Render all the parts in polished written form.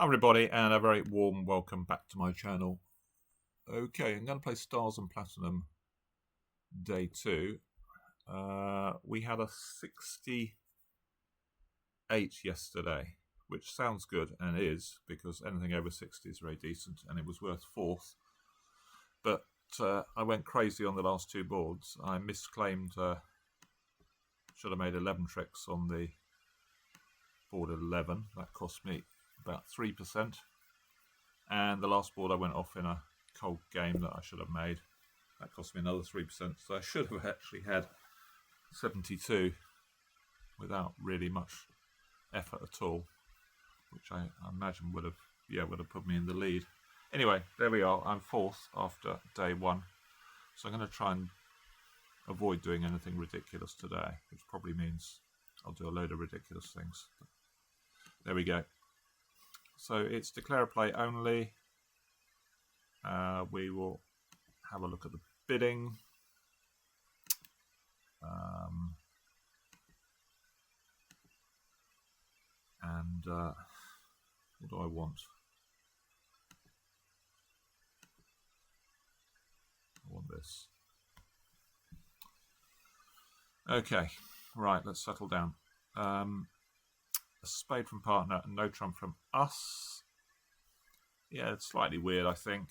Hi everybody, and a very warm welcome back to my channel. Okay, I'm going to play Stars and Platinum Day 2. We had a 68 yesterday, which sounds good, and is, because anything over 60 is very decent, and it was worth 4th. But I went crazy on the last two boards. I misclaimed, should have made 11 tricks on the board 11. That cost me about 3%. And the last board I went off in a cold game that I should have made. That cost me another 3%. So I should have actually had 72 without really much effort at all, which I imagine would have put me in the lead. Anyway, there we are. I'm 4th after day 1. So I'm going to try and avoid doing anything ridiculous today, which probably means I'll do a load of ridiculous things. But there we go. So it's declare a play only. We will have a look at the bidding. What do I want? I want this. Okay, right, let's settle down. A spade from partner and no trump from us. Yeah, it's slightly weird, I think.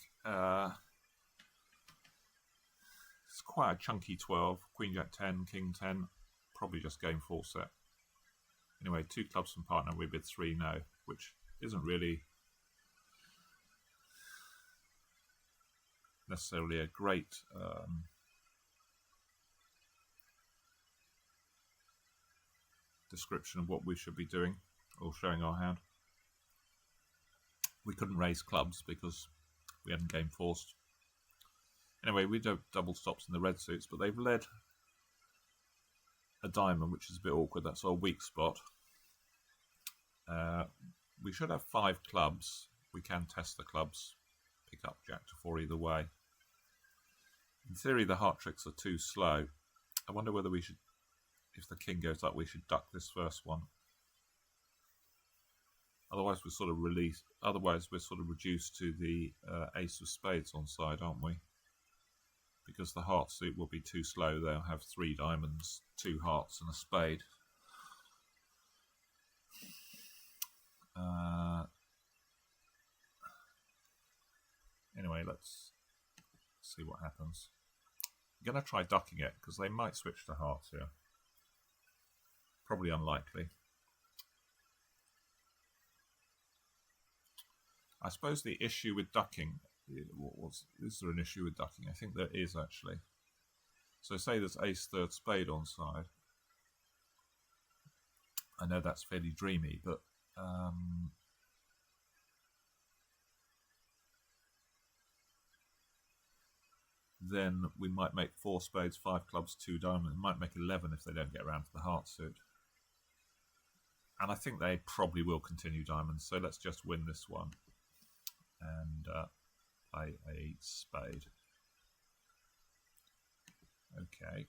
It's quite a chunky 12. Queen, Jack 10, King 10. Probably just game 4 set. Anyway, 2 clubs from partner. We bid 3 no, which isn't really necessarily a great description of what we should be doing or showing our hand. We couldn't raise clubs because we hadn't game forced. Anyway, we do double stops in the red suits, but they've led a diamond, which is a bit awkward. That's our weak spot. We should have 5 clubs. We can test the clubs, pick up Jack to 4 either way. In theory, the heart tricks are too slow. I wonder whether we should, if the king goes up, we should duck this first one. Otherwise, we're sort of released. Otherwise, we're sort of reduced to the ace of spades on side, aren't we? Because the heart suit will be too slow. They'll have 3 diamonds, 2 hearts, and a spade. Anyway, let's see what happens. I'm going to try ducking it because they might switch to hearts here. Probably unlikely. I suppose the issue with ducking, is there an issue with ducking? I think there is actually. So say there's ace, 3rd, spade on side. I know that's fairly dreamy, but then we might make 4 spades, 5 clubs, 2 diamonds. We might make 11 if they don't get around to the heart suit. And I think they probably will continue diamonds, so let's just win this one. And play a spade. Okay.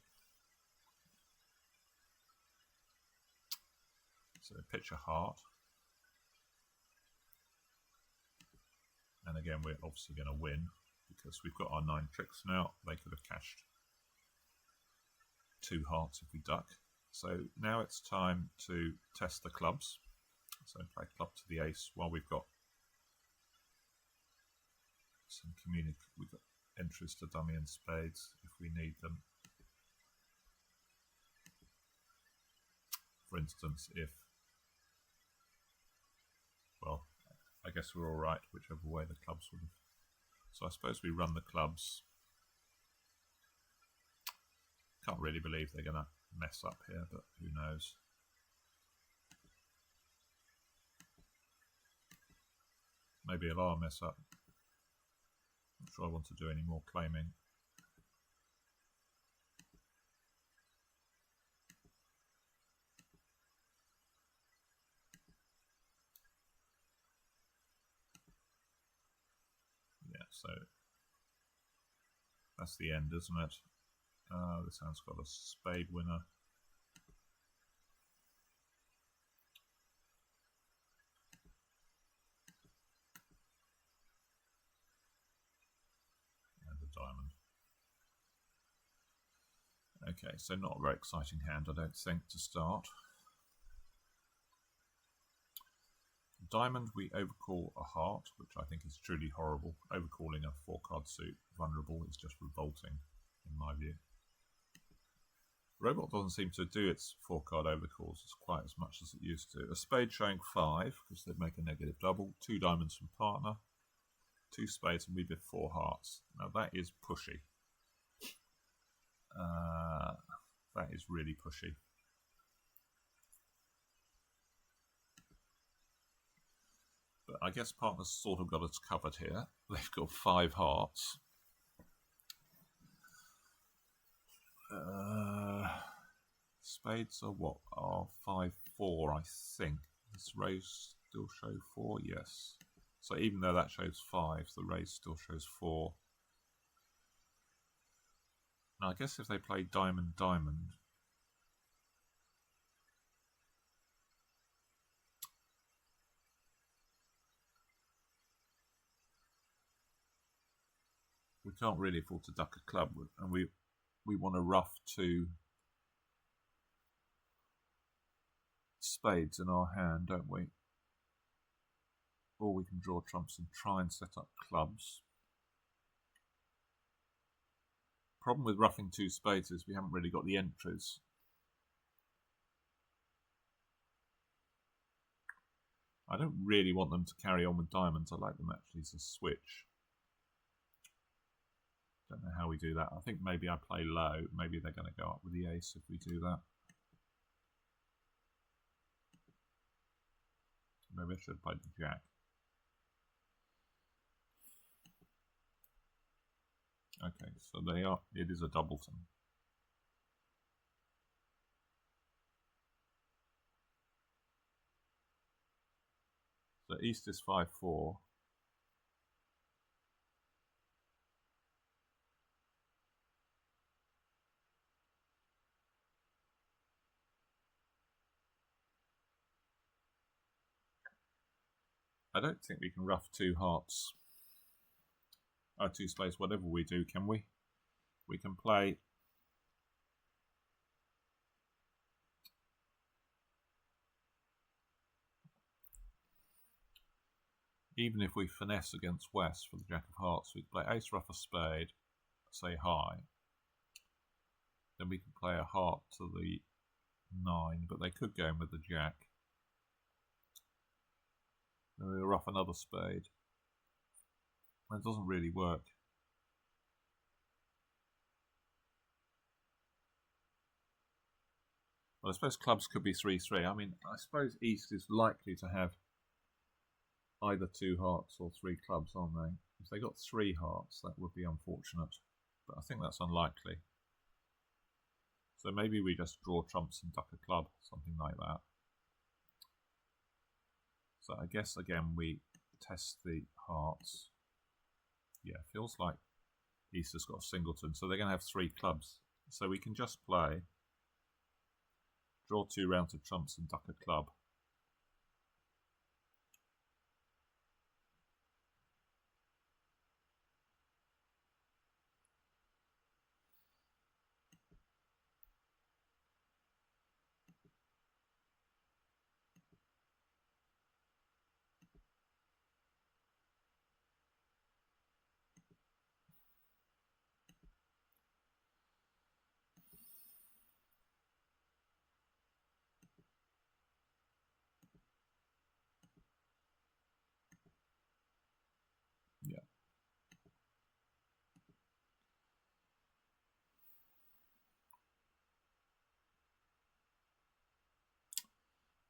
So pitch a heart. And again, we're obviously going to win because we've got our 9 tricks now. They could have cashed 2 hearts if we duck. So now it's time to test the clubs. So play club to the ace while we've got some we've got entries to dummy and spades if we need them. For instance, if, well, I guess we're all right whichever way the clubs would have. So I suppose we run the clubs. Can't really believe they're going to mess up here, but who knows. Maybe it'll mess up. Not sure I want to do any more claiming. Yeah, so that's the end, isn't it? This hand's got a spade winner. diamond. Okay, so not a very exciting hand, I don't think, to start. Diamond, we overcall a heart, which I think is truly horrible. Overcalling a 4-card suit vulnerable is just revolting, in my view. Robot doesn't seem to do its 4-card overcalls as quite as much as it used to. A spade showing 5, because they'd make a negative double. 2 diamonds from partner. 2 spades, and we bid 4 hearts. Now that is pushy. That is really pushy. But I guess partner's sort of got us covered here. They've got 5 hearts. Spades are what? Are 5-4, I think. Does raise still show 4? Yes. So even though that shows 5, the raise still shows 4. Now I guess if they play diamond, diamond, we can't really afford to duck a club, and we want to ruff 2 spades in our hand, don't we? Or we can draw trumps and try and set up clubs. Problem with roughing 2 spades is we haven't really got the entries. I don't really want them to carry on with diamonds. I like them actually to switch. Don't know how we do that. I think maybe I play low. Maybe they're going to go up with the ace if we do that. Maybe I should play the jack. Okay, so they are. It is a doubleton. So East is 5-4. I don't think we can ruff 2 hearts. 2 spades, whatever we do, can we? We can play even if we finesse against West for the Jack of Hearts, we can play ace ruff a spade, say high. Then we can play a heart to the 9, but they could go in with the Jack. Then we'll ruff another spade. That doesn't really work. Well, I suppose clubs could be 3-3. I mean, I suppose East is likely to have either 2 hearts or 3 clubs, aren't they? If they got 3 hearts, that would be unfortunate. But I think that's unlikely. So maybe we just draw trumps and duck a club, something like that. So I guess, again, we test the hearts. Yeah, feels like East has got a singleton, so they're going to have 3 clubs. So we can just play, draw 2 rounds of trumps and duck a club. Yeah.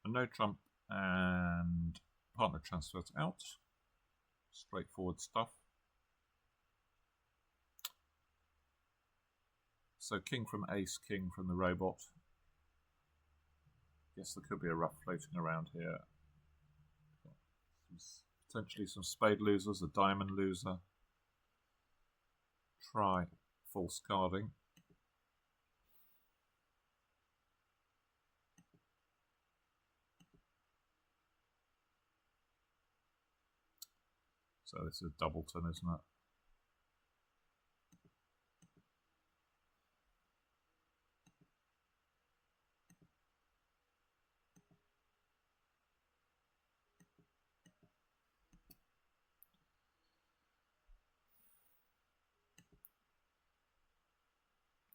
And no trump and partner transfers out. Straightforward stuff. So king from ace, king from the robot. Guess there could be a ruff floating around here. Potentially some spade losers, a diamond loser. Try false carding. So this is a doubleton, isn't it?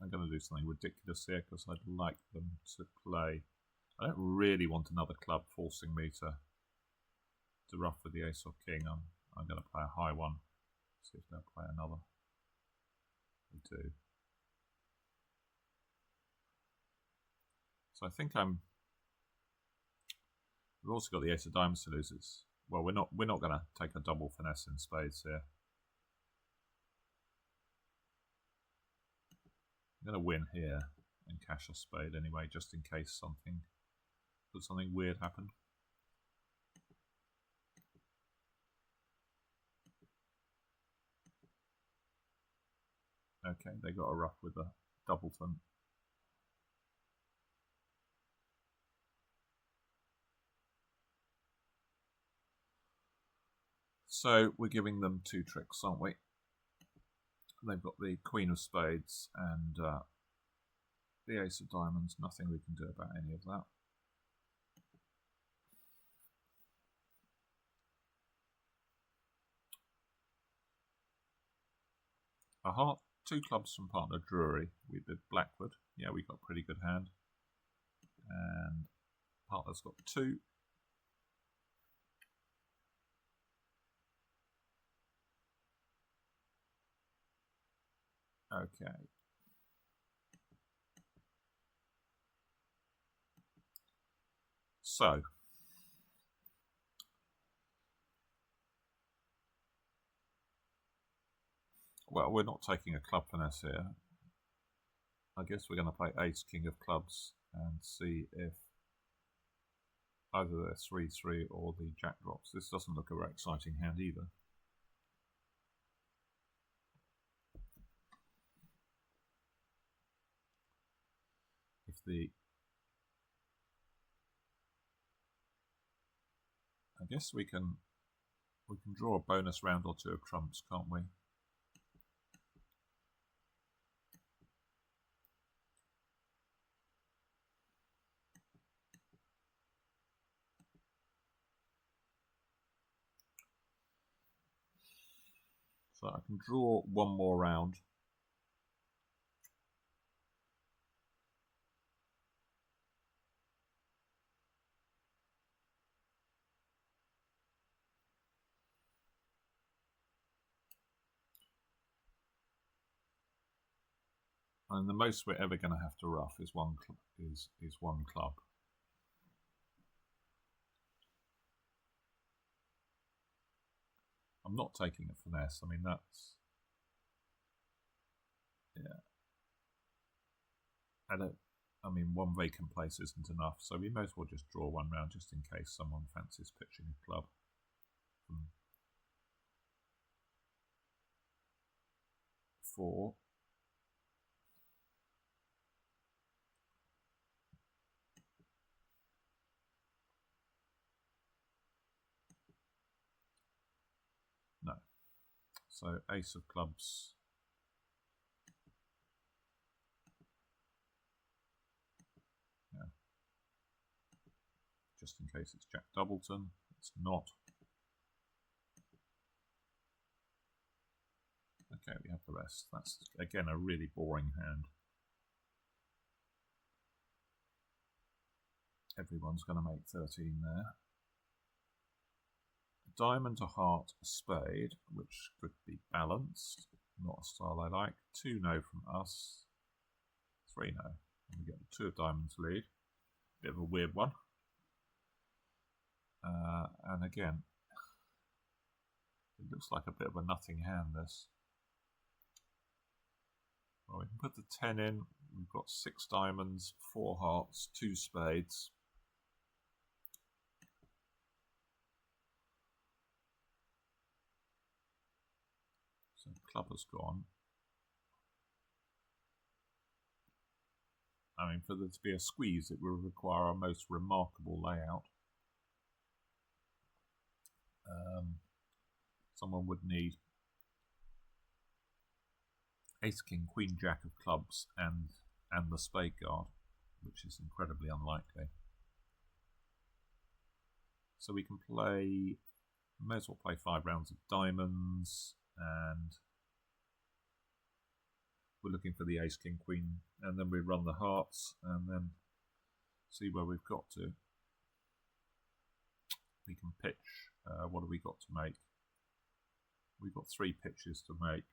I'm going to do something ridiculous here because I'd like them to play. I don't really want another club forcing me to ruff with the ace or king. I'm going to play a high one. See if they'll play another. They do. So I think we've also got the ace of diamonds to lose. Well, we're not going to take a double finesse in spades here. I'm going to win here and cash a spade anyway, just in case something weird happened. Okay, they got a ruff with a doubleton. So we're giving them two tricks, aren't we? They've got the queen of spades and the ace of diamonds. Nothing we can do about any of that. A heart, two clubs from partner Drury. We did Blackwood. Yeah, we got a pretty good hand. And partner's got two. Okay. So, well, we're not taking a club finesse here. I guess we're going to play ace, king of clubs and see if either the 3-3 or the jack drops. This doesn't look a very exciting hand either. I guess we can draw a bonus round or two of trumps, can't we? So I can draw one more round. And the most we're ever going to have to ruff is one club. I'm not taking a finesse. I mean, that's, yeah. I mean, one vacant place isn't enough, so we may as well just draw one round just in case someone fancies pitching a club. Four. No. So ace of clubs. Yeah. Just in case it's jack doubleton. It's not. Okay, we have the rest. That's, again, a really boring hand. Everyone's going to make 13 there. A diamond, a heart, a spade, which could be balanced. Not a style I like. 2 no from us. 3 no. And we get the 2 of diamonds lead. Bit of a weird one. And again, it looks like a bit of a nothing hand, this. Well, we can put the 10 in. We've got 6 diamonds, 4 hearts, 2 spades. So club has gone. I mean, for there to be a squeeze, it will require a most remarkable layout. Someone would need ace, king, queen, jack of clubs and the spade guard, which is incredibly unlikely. So we can play, may as well play 5 rounds of diamonds, and we're looking for the ace, king, queen, and then we run the hearts and then see where we've got to. We can pitch. What have we got to make? We've got 3 pitches to make.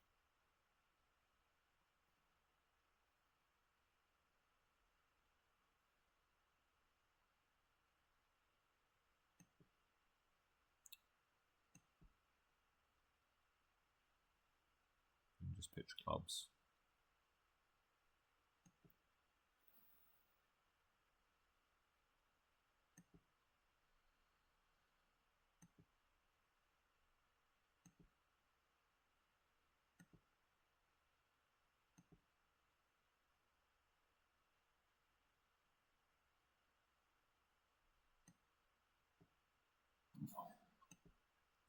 We can just pitch clubs.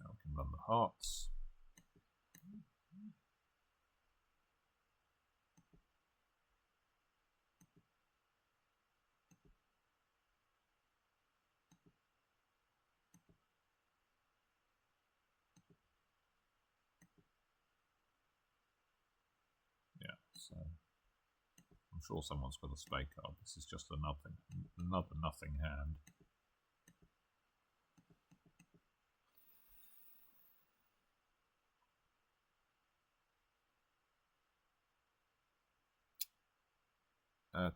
Now we can run the hearts. Yeah, so I'm sure someone's got a spade card. This is just another nothing hand.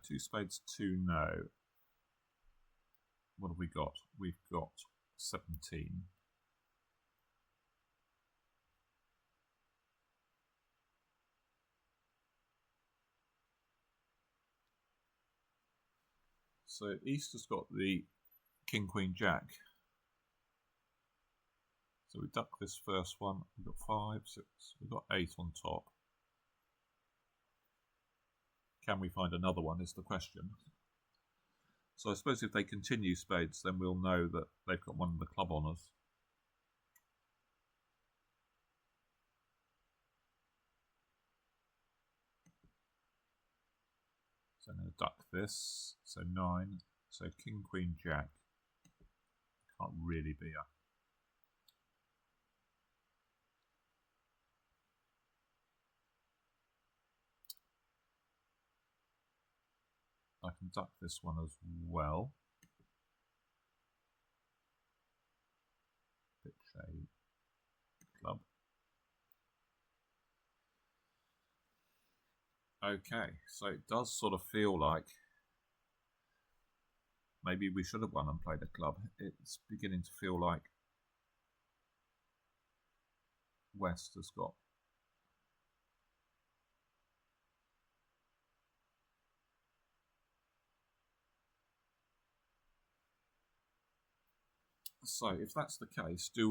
Two spades, 2 no. What have we got? We've got 17. So East has got the king, queen, jack. So we duck this first one. We've got 5, 6. We've got 8 on top. Can we find another one is the question. So I suppose if they continue spades, then we'll know that they've got one of the club honours. So I'm going to duck this. So 9. So king, queen, jack. Can't really be a... I can duck this one as well. Pitch a club. Okay, so it does sort of feel like maybe we should have won and played a club. It's beginning to feel like West has got so if that's the case, can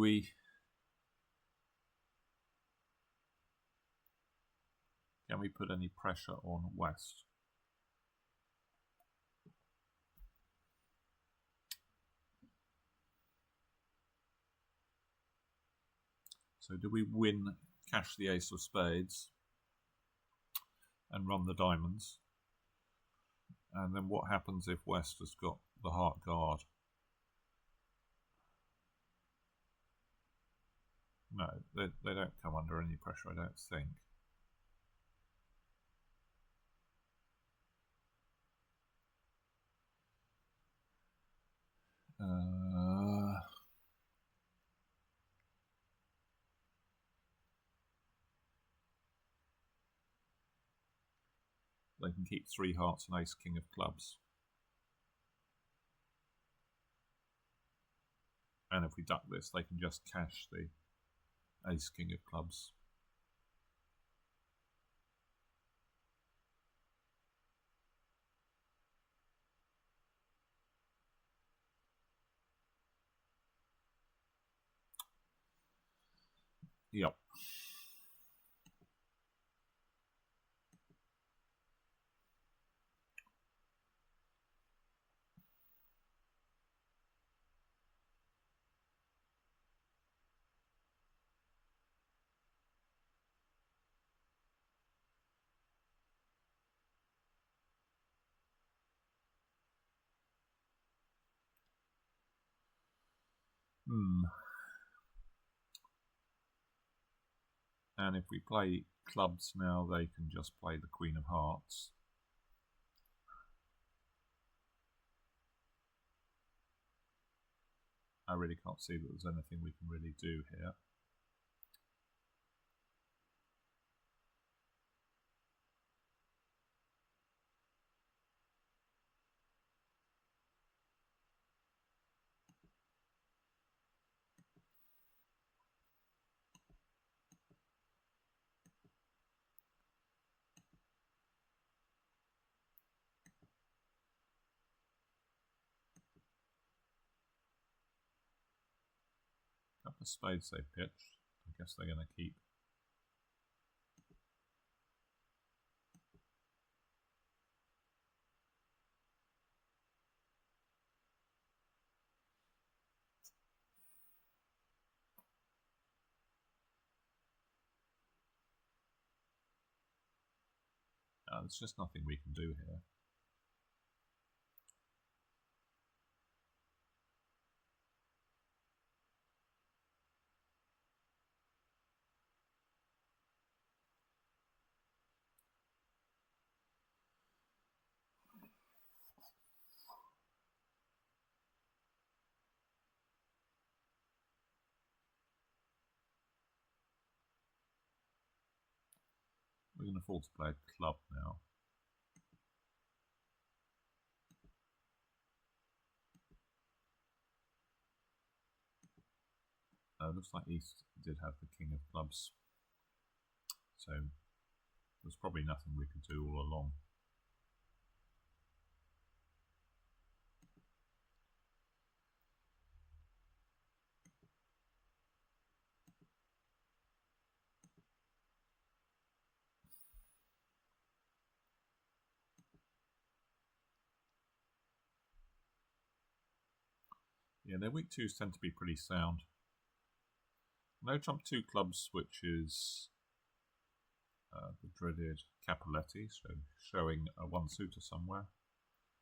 we put any pressure on West? So do we win, cash the ace of spades and run the diamonds? And then what happens if West has got the heart guard? No, they don't come under any pressure, I don't think. They can keep 3 hearts and ace, king of clubs. And if we duck this, they can just cash the ace, king of clubs. Yep. And if we play clubs now, they can just play the Queen of Hearts. I really can't see that there's anything we can really do here. A couple of spades they pitched. I guess they're going to keep. There's just nothing we can do here. We can afford to play a club now. Looks like East did have the King of Clubs, so there's probably nothing we could do all along. Yeah, their weak twos tend to be pretty sound. No trump 2 clubs, which is the dreaded Capoletti, so showing a 1 suitor somewhere.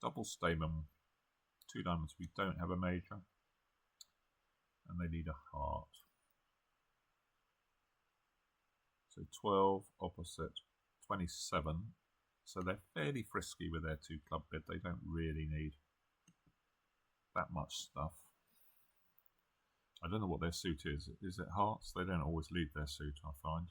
Double Stamen, 2 diamonds, we don't have a major, and they need a heart. So 12 opposite 27, so they're fairly frisky with their 2 club bid. They don't really need that much stuff. I don't know what their suit is. Is it hearts? They don't always lead their suit, I find.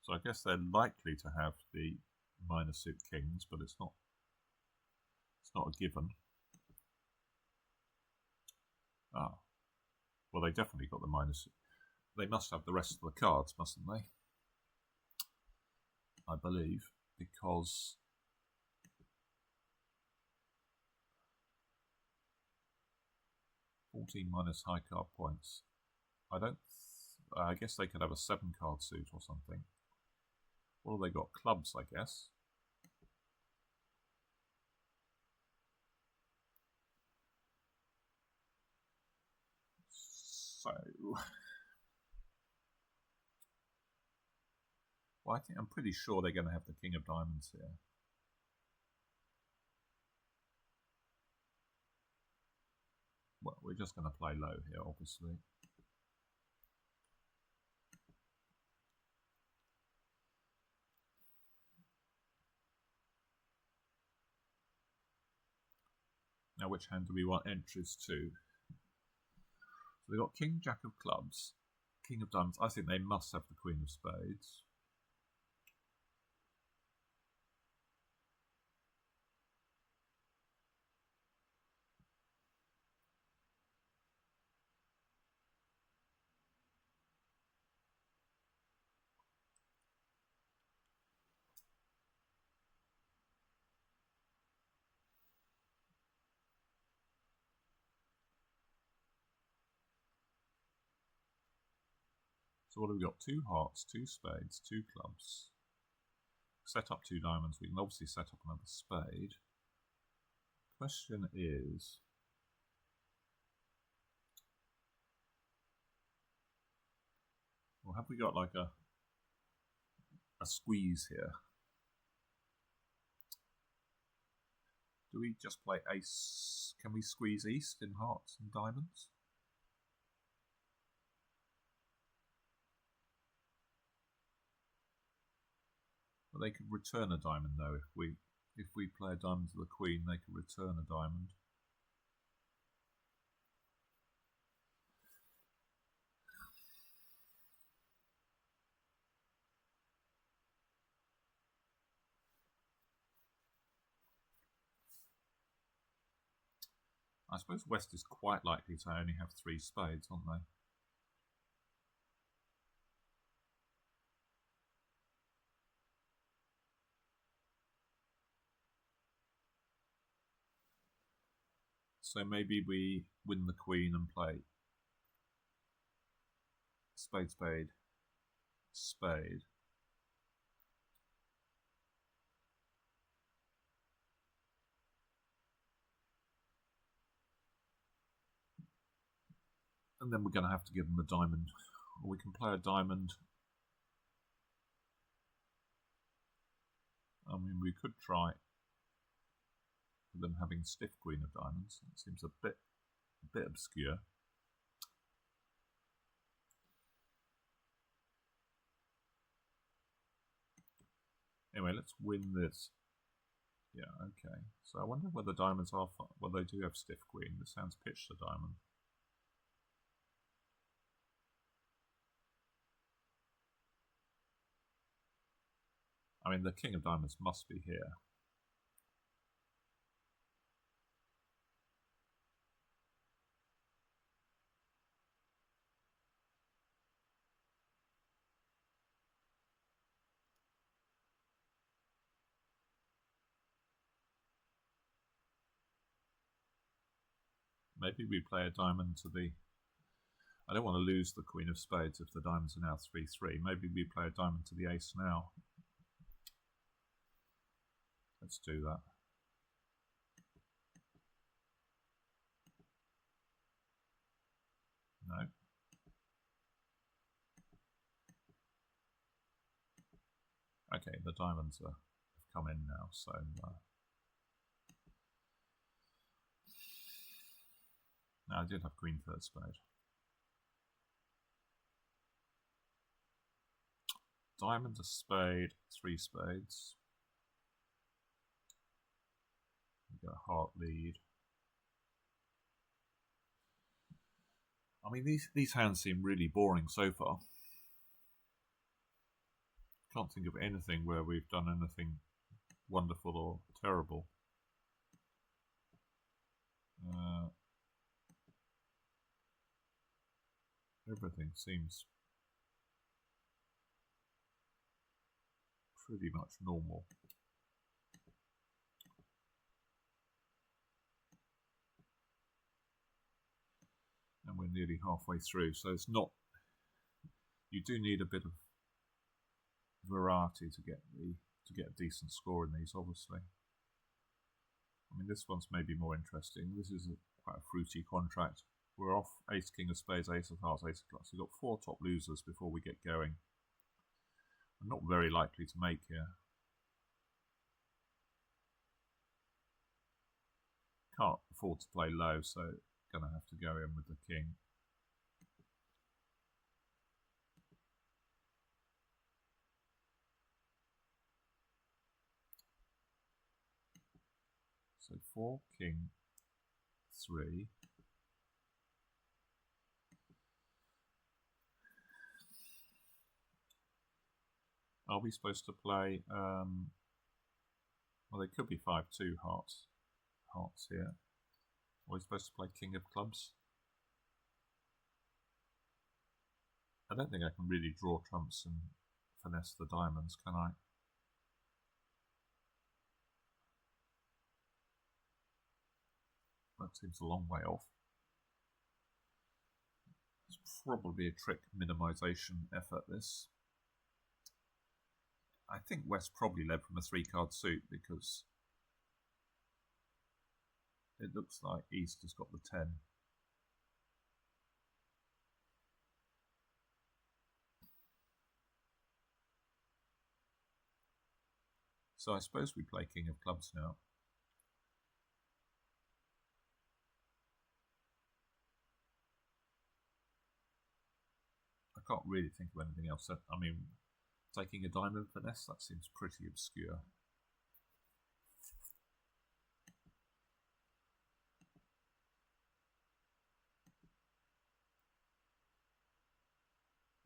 So I guess they're likely to have the minor suit kings, but it's not a given. Ah, well, they definitely got the minor suit. They must have the rest of the cards, mustn't they? I believe, because 14 minus high card points. I guess they could have a 7 card suit or something. What have they got? Clubs, I guess. So, well, I'm pretty sure they're going to have the King of Diamonds here. Well, we're just going to play low here, obviously. Now, which hand do we want entries to? So they've got King, Jack of Clubs, King of Diamonds. I think they must have the Queen of Spades. So what have we got? 2 hearts, 2 spades, 2 clubs. Set up 2 diamonds. We can obviously set up another spade. Question is, well, have we got like a squeeze here? Do we just play ace? Can we squeeze East in hearts and diamonds? But they could return a diamond though. If we play a diamond to the queen, they could return a diamond. I suppose West is quite likely to only have 3 spades, aren't they? So maybe we win the queen and play spade, spade, spade. And then we're going to have to give them a diamond. Or we can play a diamond. I mean, we could try them having stiff queen of diamonds. It seems a bit obscure. Anyway, let's win this. Yeah, okay. So I wonder whether diamonds are... Well, they do have stiff queen. This sounds pitched a diamond. I mean, the king of diamonds must be here. Maybe we play a diamond to the... I don't want to lose the queen of spades if the diamonds are now 3-3. Maybe we play a diamond to the ace now. Let's do that. No. Okay, the diamonds have come in now, so... No, I did have queen third spade. Diamond, a spade, 3 spades. We get a heart lead. I mean, these hands seem really boring so far. Can't think of anything where we've done anything wonderful or terrible. Everything seems pretty much normal. And we're nearly halfway through, so it's not... You do need a bit of variety to get a decent score in these, obviously. I mean, this one's maybe more interesting. This is quite a fruity contract. We're off ace, king of spades, ace of hearts, ace of clubs. We've got 4 top losers before we get going. I'm not very likely to make here. Can't afford to play low, so gonna have to go in with the king. So 4, king, 3. Are we supposed to play, well, they could be 5-2 hearts here. Are we supposed to play king of clubs? I don't think I can really draw trumps and finesse the diamonds, can I? That seems a long way off. It's probably a trick minimization effort, this. I think West probably led from a 3-card suit because it looks like East has got the 10. So I suppose we play king of clubs now. I can't really think of anything else. I mean, Taking a diamond finesse, that seems pretty obscure.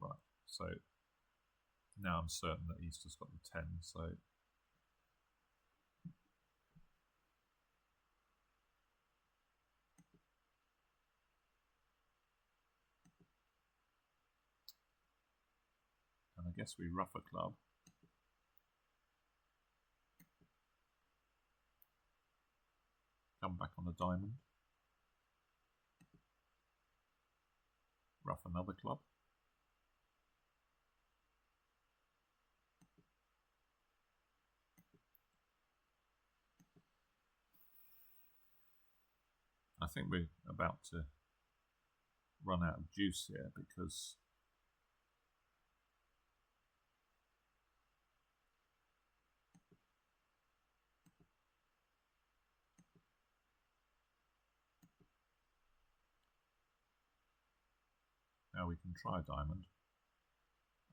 Right, so now I'm certain that Easter's got the 10, so and I guess we rough a club. Come back on a diamond. Rough another club. I think we're about to run out of juice here because now we can try a diamond.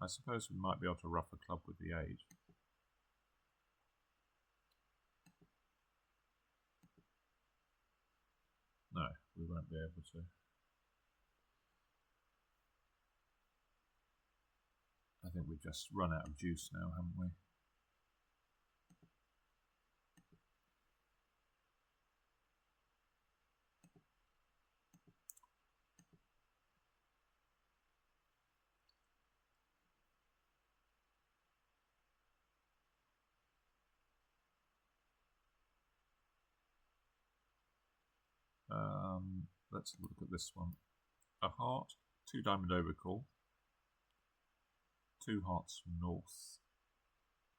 I suppose we might be able to rough a club with the 8. No, we won't be able to. I think we've just run out of juice now, haven't we? Let's have a look at this one. A heart, 2 diamond overcall, 2 hearts from north,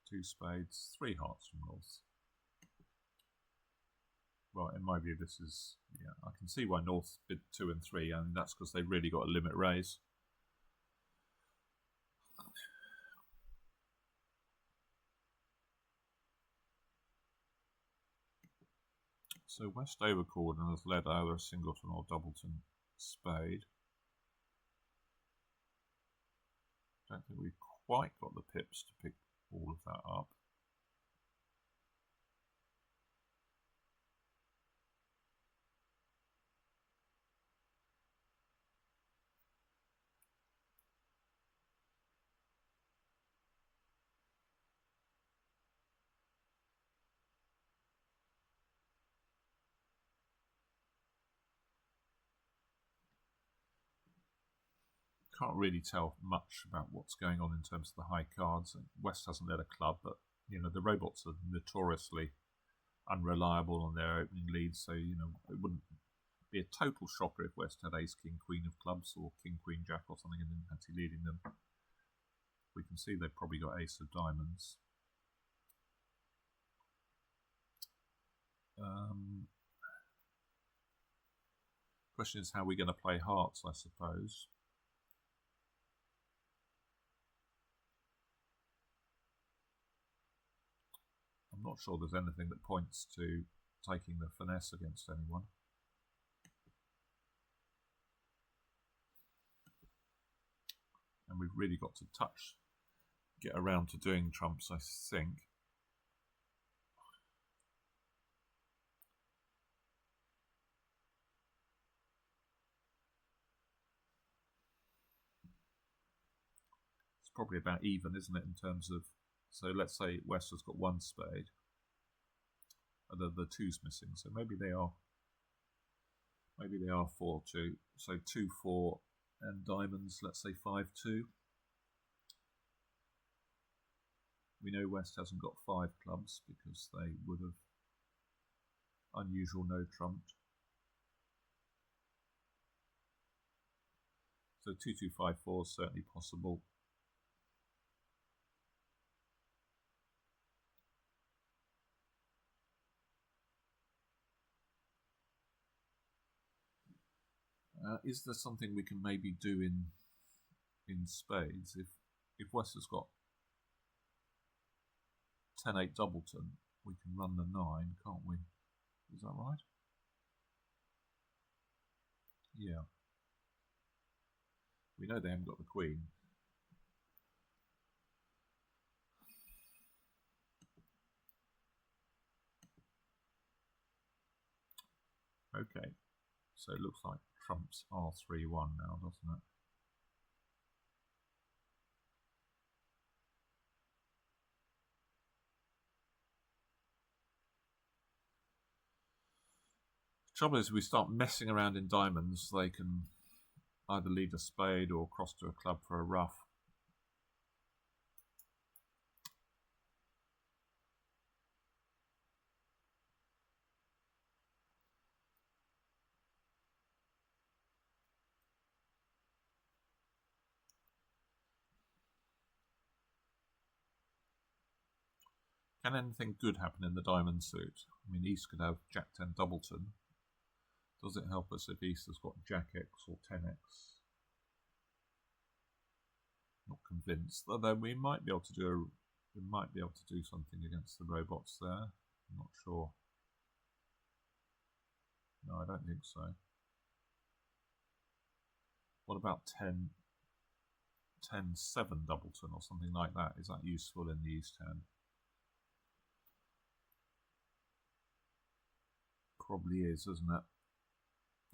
2 spades, 3 hearts from north. Well, in my view, this is, yeah, I can see why north bid 2 and 3, and that's because they really got a limit raise. So West overcalled and has led either a singleton or doubleton spade. Don't think we've quite got the pips to pick all of that up. Can't really tell much about what's going on in terms of the high cards. West hasn't led a club, but you know the robots are notoriously unreliable on their opening leads, so you know it wouldn't be a total shocker if West had ace, king, queen of clubs, or king, queen, jack, or something, and then Hattie leading them. We can see they've probably got ace of diamonds. Question is how we're going to play hearts, I suppose. I'm not sure there's anything that points to taking the finesse against anyone. And we've really got to get around to doing trumps, I think. It's probably about even, isn't it, in terms of, so let's say West has got 1 spade, and the 2's missing, so maybe they are 4-2, so 2-4 and diamonds, let's say 5-2. We know West hasn't got 5 clubs because they would have unusual no trumped. So 2-2-5-4 is certainly possible. Is there something we can maybe do in spades? If West has got 10-8 doubleton, we can run the 9, can't we? Is that right? Yeah. We know they haven't got the queen. Okay, so it looks like trumps R3-1 now, doesn't it? Trouble is, if we start messing around in diamonds, they can either lead a spade or cross to a club for a ruff. Can anything good happen in the diamond suit? I mean, East could have Jack 10 Doubleton. Does it help us if East has got Jack X or 10X? Not convinced. Although we might be able to do something against the robots there. I'm not sure. No, I don't think so. What about 10-7 Doubleton or something like that? Is that useful in the East hand? Probably is, isn't it?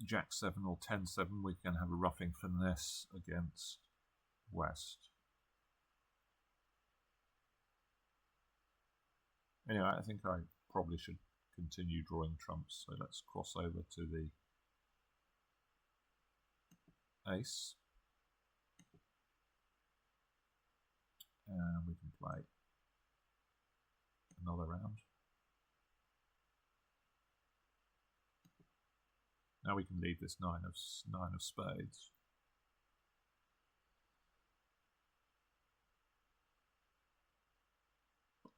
Jack 7 or 10-7, we can have a roughing finesse against West. Anyway, I think I probably should continue drawing trumps, so let's cross over to the ace. And we can play another round. Now we can leave this nine of spades.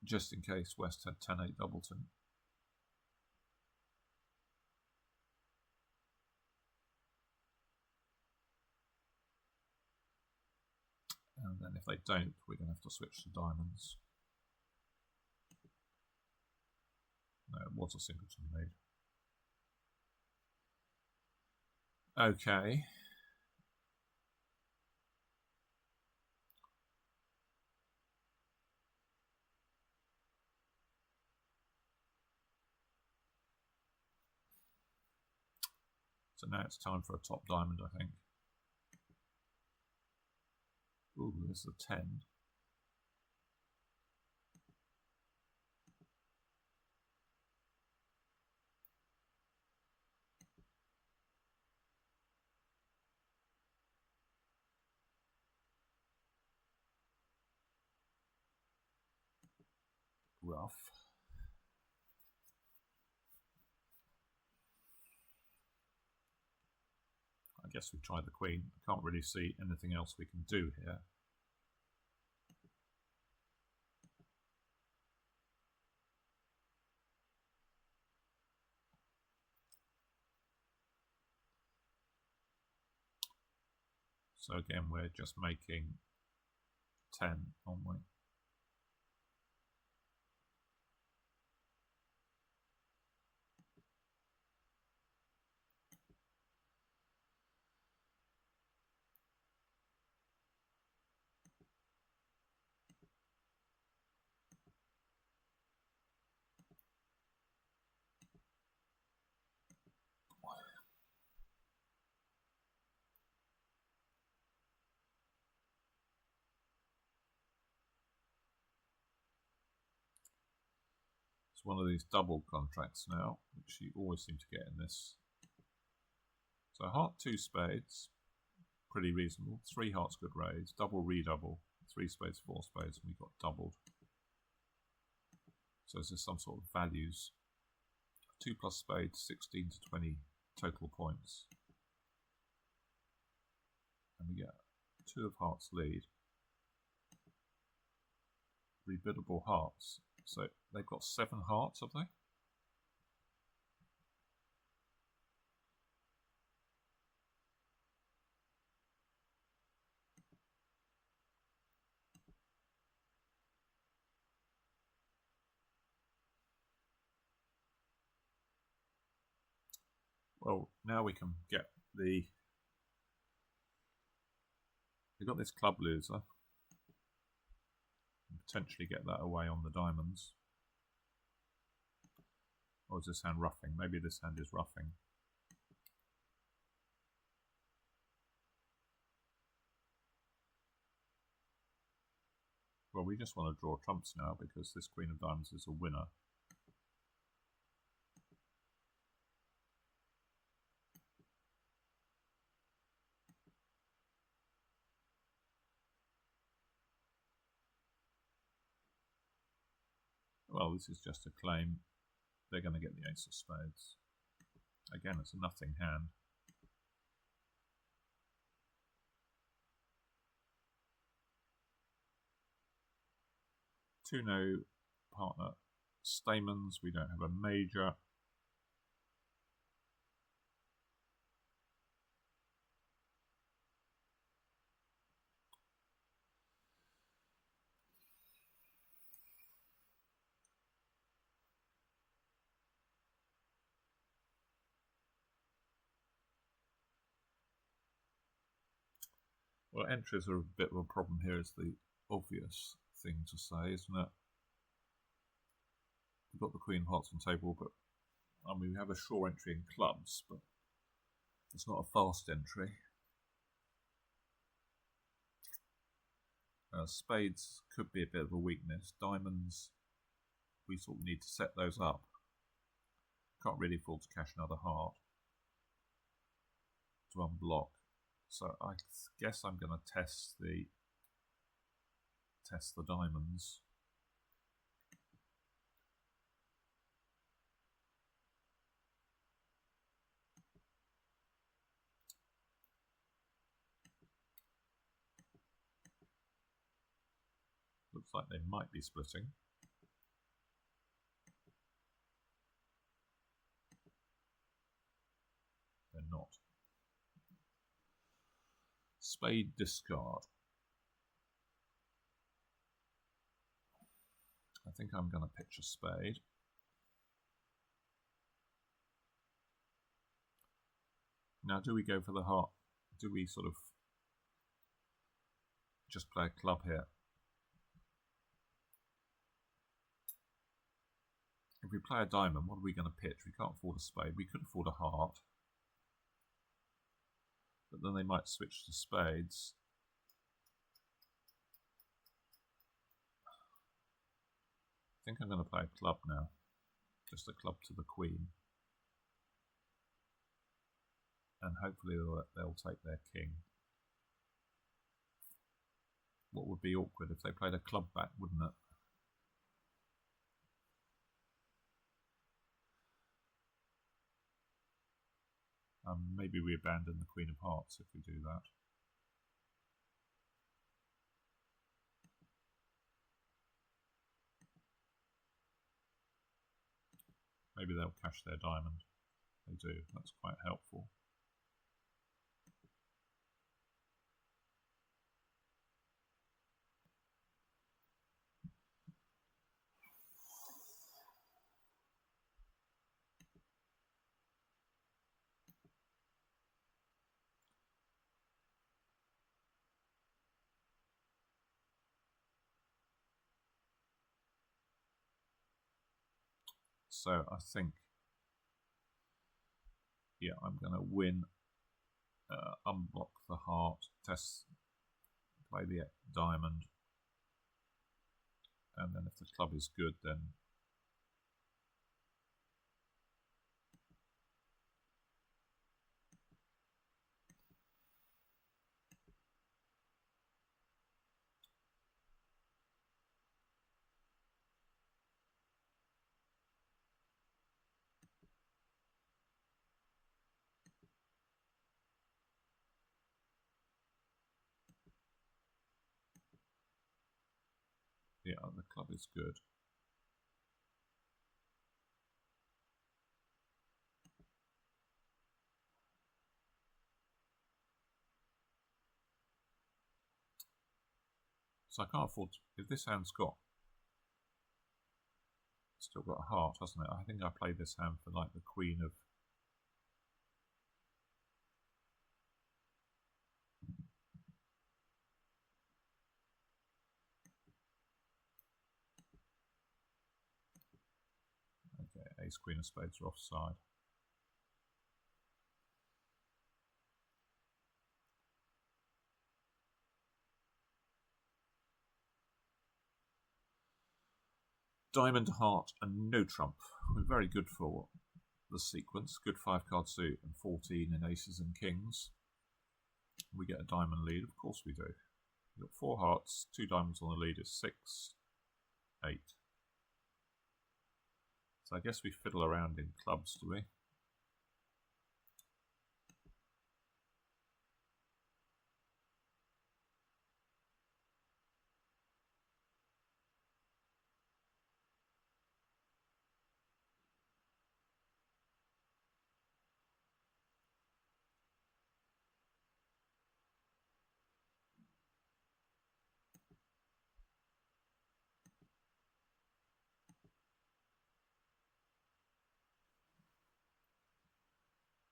Just in case West had 10-8 Doubleton. And then if they don't, we're going to have to switch to diamonds. No, it was a singleton lead. Okay. So now it's time for a top diamond, I think. Ooh, this is a 10. Rough. I guess we try the queen. I can't really see anything else we can do here. So again, we're just making 10, aren't we? It's one of these double contracts now, which you always seem to get in this. So heart 2 spades, pretty reasonable. 3 hearts good raise, double redouble, 3 spades 4 spades, and we got doubled. So is this some sort of values? 2 plus spades, 16 to 20 total points. And we get 2 of hearts lead. Rebiddable hearts. So they've got 7 hearts, have they? Well, now we can get the... We've got this club loser. Potentially get that away on the diamonds. Or is this hand roughing? Maybe this hand is roughing. Well, we just want to draw trumps now because this Queen of Diamonds is a winner. Well, this is just a claim. They're going to get the Ace of Spades. Again, it's a nothing hand. Two no partner stamens. We don't have a major. Well, entries are a bit of a problem here, is the obvious thing to say, isn't it? We've got the Queen of Hearts on table, but I mean, we have a sure entry in clubs, but it's not a fast entry. Spades could be a bit of a weakness. Diamonds, we sort of need to set those up. Can't really afford to cash another heart to unblock. So I guess I'm going to test the diamonds. Looks like they might be splitting. They're not. Spade discard. I think I'm going to pitch a spade. Now, do we go for the heart? Do we sort of just play a club here? If we play a diamond, what are we going to pitch? We can't afford a spade. We could afford a heart. But then they might switch to spades. I think I'm going to play a club now. Just a club to the Queen. And hopefully they'll take their king. What would be awkward if they played a club back, wouldn't it? Maybe we abandon the Queen of Hearts if we do that. Maybe they'll cash their diamond. They do. That's quite helpful. So I think, yeah, I'm going to win, unblock the heart, play the diamond, and then if the club is good, then yeah, the club is good. So I can't afford to, if this hand's still got a heart, hasn't it? I think I played this hand for like the Queen of, okay, Ace Queen of Spades are offside. diamond, heart, and no trump. We're very good for the sequence. Good 5-card suit and 14 in aces and kings. We get a diamond lead, of course we do. We've got 4 hearts, 2 diamonds on the lead is 6, 8. So I guess we fiddle around in clubs, do we?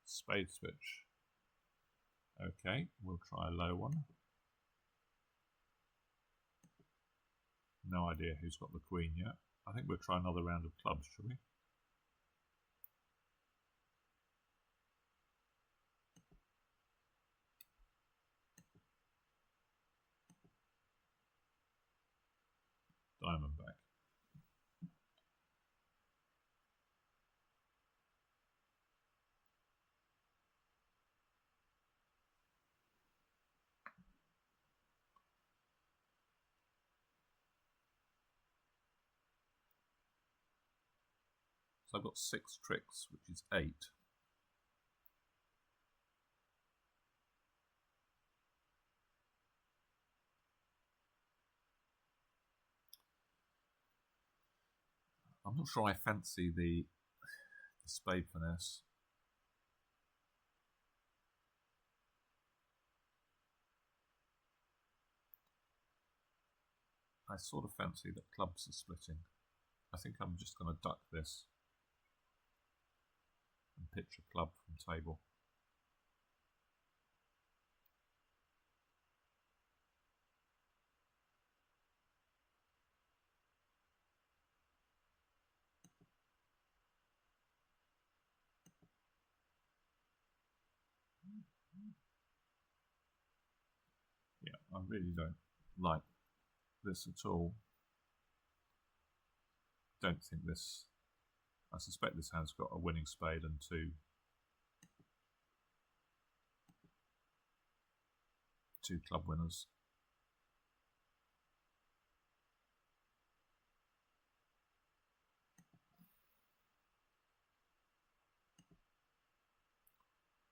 Spade switch. Okay, we'll try a low one. No idea who's got the queen yet. I think we'll try another round of clubs, shall we? Diamond back. So I've got 6 tricks, which is 8. I'm not sure I fancy the spade finesse. I sort of fancy that clubs are splitting. I think I'm just going to duck this and pitch a club from table. Yeah, I really don't like this at all. Don't think this. I suspect this hand's got a winning spade and 2 club winners.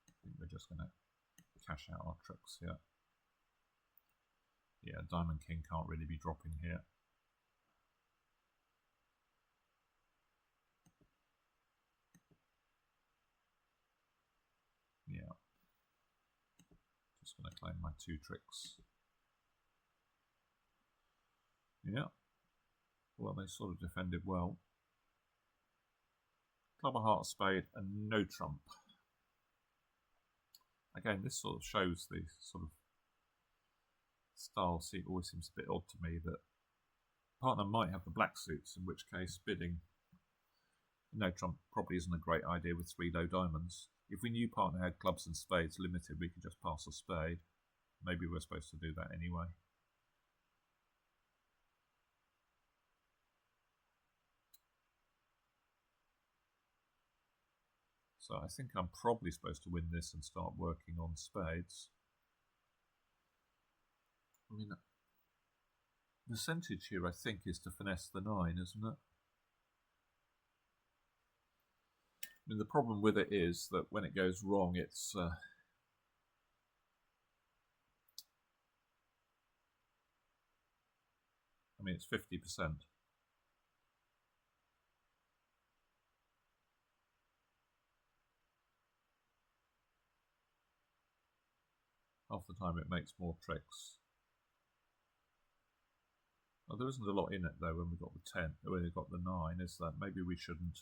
I think we're just going to cash out our tricks here. Yeah, diamond king can't really be dropping here. Yeah. Just going to claim my 2 tricks. Yeah. Well, they sort of defended well. Club, a heart, spade, and no trump. Again, this sort of shows the sort of style. See, it always seems a bit odd to me that partner might have the black suits, in which case bidding no trump probably isn't a great idea with 3 low diamonds. If we knew partner had clubs and spades limited, we could just pass a spade. Maybe we're supposed to do that anyway. So I think I'm probably supposed to win this and start working on spades. I mean, the percentage here I think is to finesse the 9, isn't it? I mean, the problem with it is that when it goes wrong, it's I mean, it's 50%. Half the time it makes more tricks. Oh, there isn't a lot in it though when we got the 10, when we got the 9, is that? Maybe we shouldn't.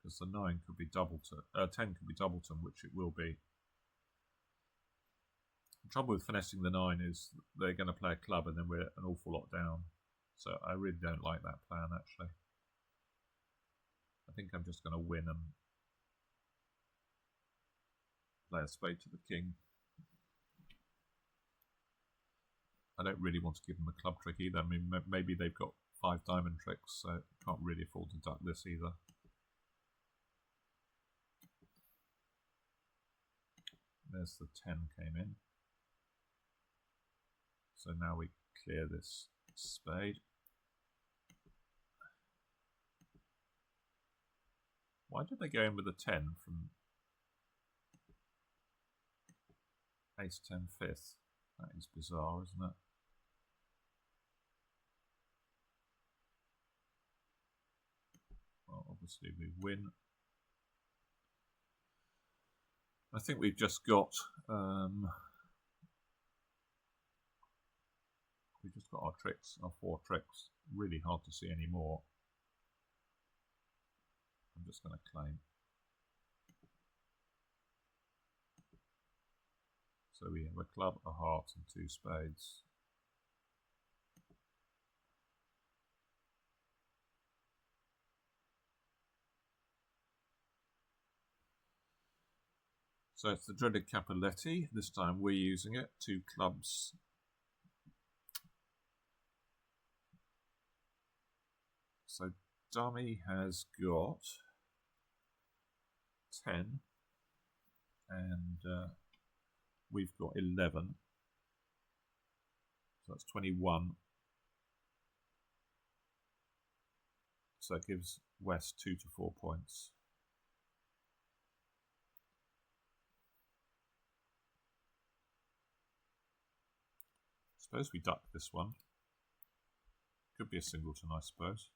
Because the 9 could be Doubleton, 10 could be Doubleton, which it will be. The trouble with finessing the 9 is they're going to play a club and then we're an awful lot down. So I really don't like that plan, actually. I think I'm just going to win and play a spade to the king. I don't really want to give them a club trick either. I mean, maybe they've got 5 diamond tricks, so can't really afford to duck this either. There's the 10 came in. So now we clear this spade. Why did they go in with a 10 from ace 10 fifth? That is bizarre, isn't it? Well, obviously we win. I think we've just got our tricks, our 4 tricks. Really hard to see any more. I'm just going to claim. So we have a club, a heart, and 2 spades. So it's the dreaded Capoletti. This time we're using it. 2 clubs. So dummy has got 10 and we've got 11. So that's 21. So it gives West 2 to 4 points. Suppose we duck this one. Could be a singleton, I suppose.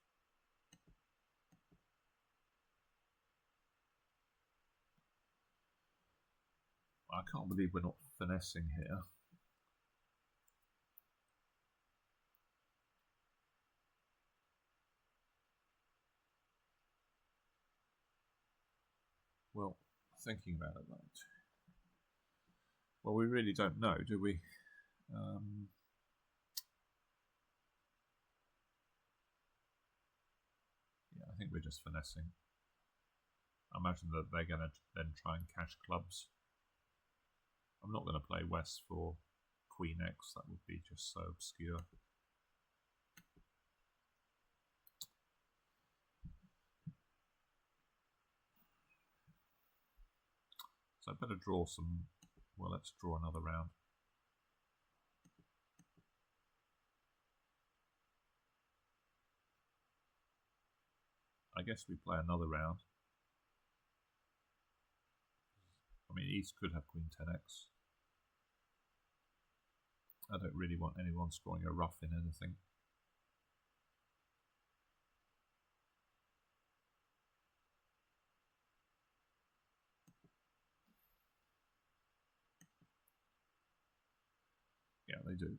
I can't believe we're not finessing here. Well, thinking about it, well, we really don't know, do we? Yeah, I think we're just finessing. I imagine that they're going to then try and cash clubs. I'm not going to play West for Queen X, that would be just so obscure. So I better draw some, well, let's draw another round. I guess we play another round. I mean, East could have Queen 10x. I don't really want anyone scoring a rough in anything. Yeah, they do.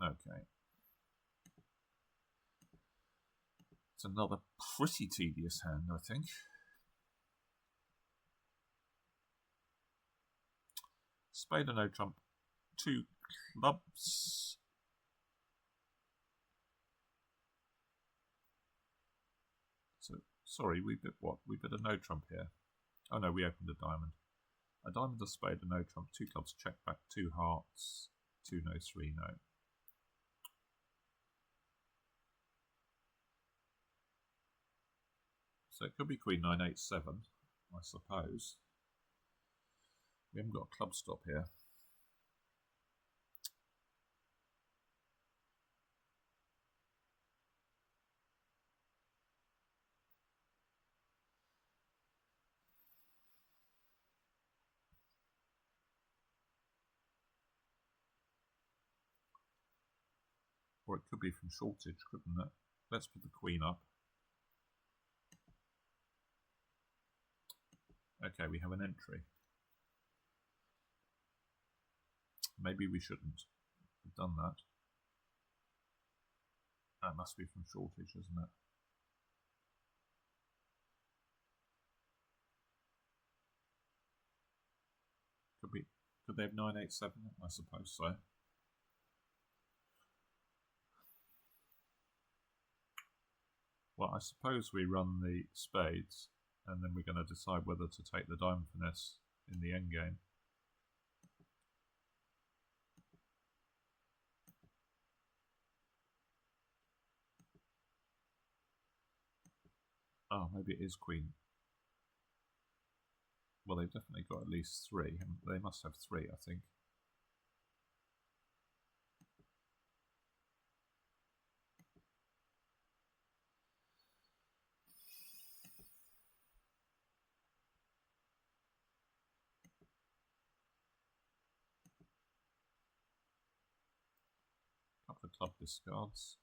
Okay. It's another pretty tedious hand, I think. Spade and no trump. 2 clubs. So, sorry, we bid what? We bid a no trump here. Oh no, we opened a diamond. A diamond, a spade, a no trump. 2 clubs, check back, 2 hearts. 2 no, 3 no. So it could be Queen 9, 8, 7, I suppose. We haven't got a club stop here. Or it could be from shortage, couldn't it? Let's put the Queen up. Okay, we have an entry. Maybe we shouldn't have done that. That must be from shortage, isn't it? Could they have 9, 8, 7? I suppose so. Well, I suppose we run the spades, and then we're going to decide whether to take the diamond finesse in the end game. Oh, maybe it is queen. Well, they've definitely got at least 3. They must have 3, I think. Couple of club discards.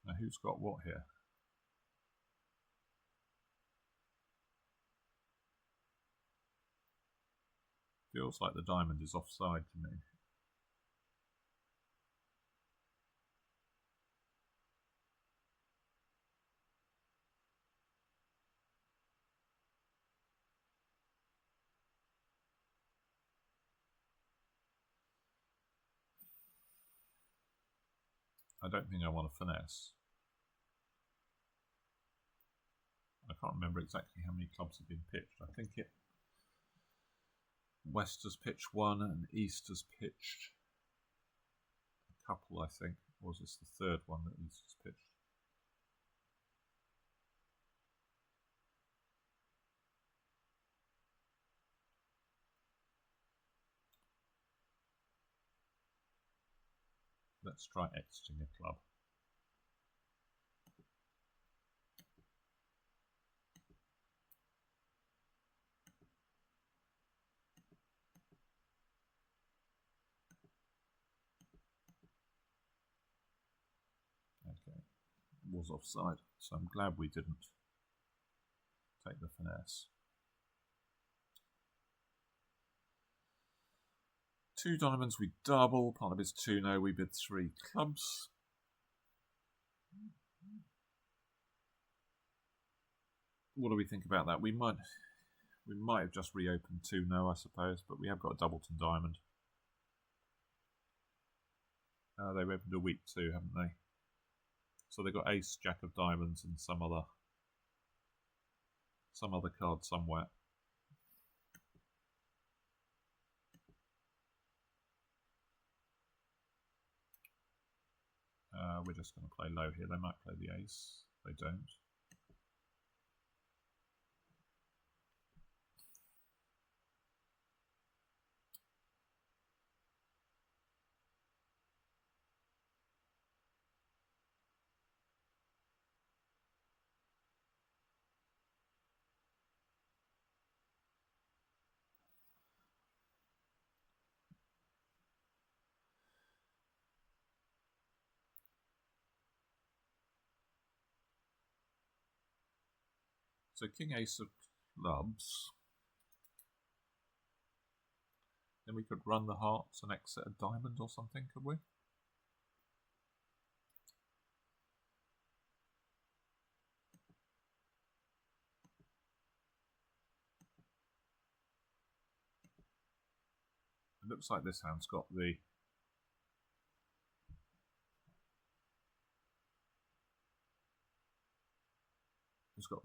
Now, who's got what here? Feels like the diamond is offside to me. I don't think I want to finesse. I can't remember exactly how many clubs have been pitched. I think West has pitched 1 and East has pitched a couple, I think. Or was this the 3rd one that East has pitched? Let's try exiting a club. Okay, was offside, so I'm glad we didn't take the finesse. 2 diamonds, we double. Part of his 2 no, we bid 3 clubs. What do we think about that? We might have just reopened 2 no, I suppose, but we have got a doubleton diamond. They've opened a weak 2, haven't they? So they've got ace, jack of diamonds, and some other card somewhere. We're just going to play low here. They might play the ace. They don't. So king ace of clubs. Then we could run the hearts and exit a diamond or something, could we? It looks like this hand's got the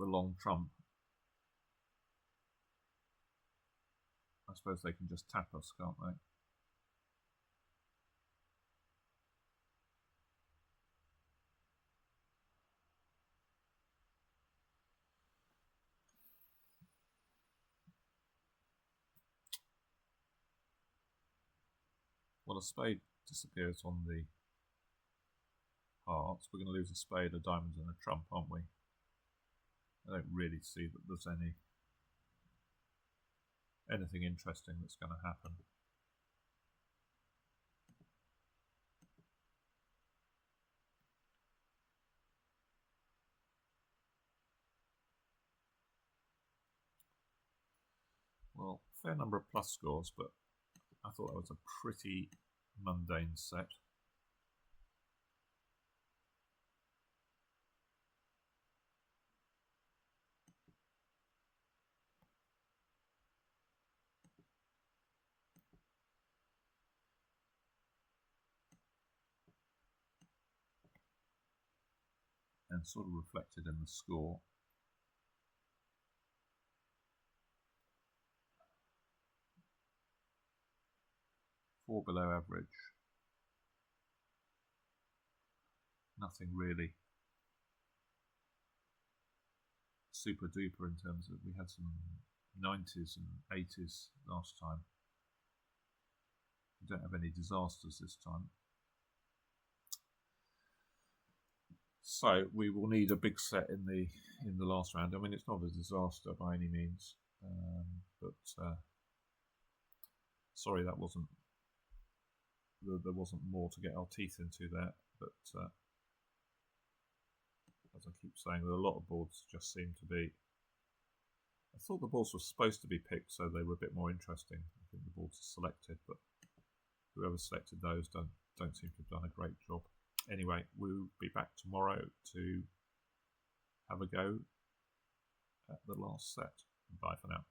long trump. I suppose they can just tap us, can't they? Well, a spade disappears on the hearts. We're going to lose a spade, a diamond, and a trump, aren't we? I don't really see that there's anything interesting that's going to happen. Well, fair number of plus scores, but I thought that was a pretty mundane set. and sort of reflected in the score. Four below average. Nothing really super duper in terms of, we had some 90s and 80s last time. We don't have any disasters this time. So we will need a big set in the last round. I mean, it's not a disaster by any means, but sorry that wasn't, there wasn't more to get our teeth into there. But as I keep saying, a lot of boards just seem to be, I thought the boards were supposed to be picked so they were a bit more interesting. I think the boards are selected, but whoever selected those don't seem to have done a great job. Anyway, we'll be back tomorrow to have a go at the last set. Bye for now.